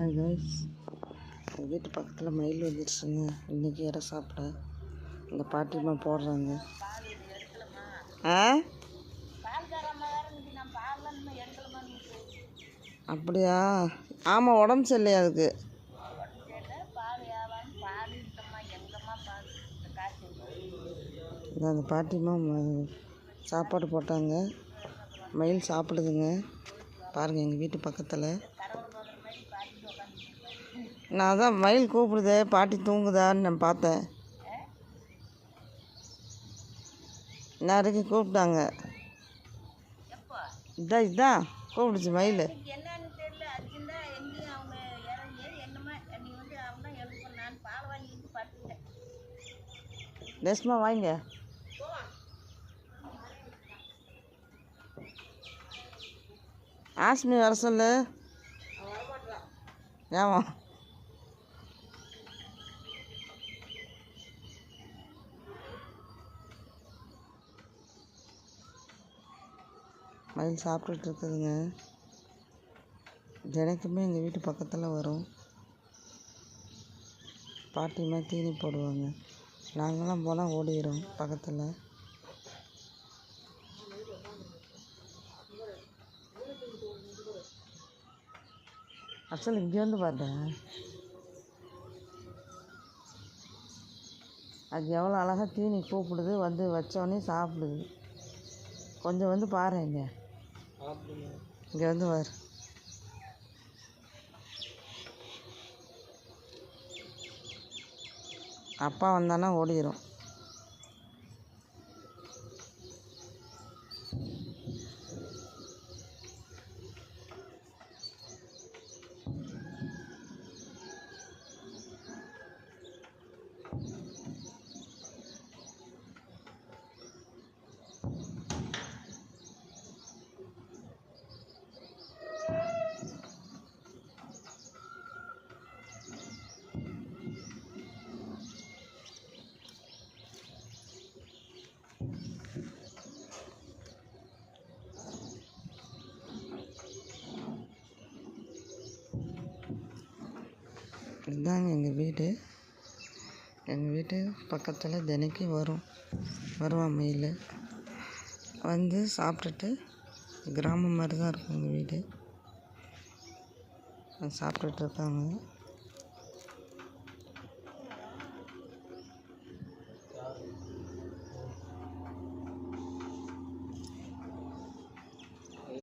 Hi guys, எங்கள் வீட்டு பக்கத்தில் மயில் வந்துடுச்சுங்க. இன்றைக்கி இடம் சாப்பிட இந்த பாட்டிமா போடுறாங்க. அப்படியா? ஆமாம், உடம்பு சரியில்லையா அதுக்கு? அந்த பாட்டிமா சாப்பாடு போட்டாங்க. மயில் சாப்பிடுதுங்க. பாருங்கள், எங்கள் வீட்டு பக்கத்தில். நான் தான் மயில் கூப்பிடுதே, பாட்டி தூங்குதான்னு நான் பார்த்தேன். நேரத்துக்கு கூப்பிட்டாங்க. இதான் கூப்பிடுச்சு மயில். ரேஷ்மா வாங்க. ஆஸ்மி வர சொல்லு. ஏமா மயில் சாப்பிட்டுட்டு இருக்குதுங்க. தினைக்குமே எங்கள் வீட்டு பக்கத்தில் வரும். பாட்டிமா தீனி போடுவாங்க. நாங்களாம் போனால் ஓடிடும் பக்கத்தில். அசல் இங்கே வந்து பார்த்தேன். அது எவ்வளோ அழகாக தீனி கூப்பிடுது, வந்து வச்சோடனே சாப்பிடுது. கொஞ்சம் வந்து பாரு, இங்கே வந்து பாரு. அப்பா வந்தானா ஓடிடும். இதுதாங்க எங்கள் வீடு. எங்கள் வீட்டு பக்கத்தில் தினைக்கும் வருவான் மயில். வந்து சாப்பிட்டுட்டு, கிராமம் மாதிரி தான் இருக்கும் எங்கள் வீடு. சாப்பிட்டுட்டு இருக்காங்க.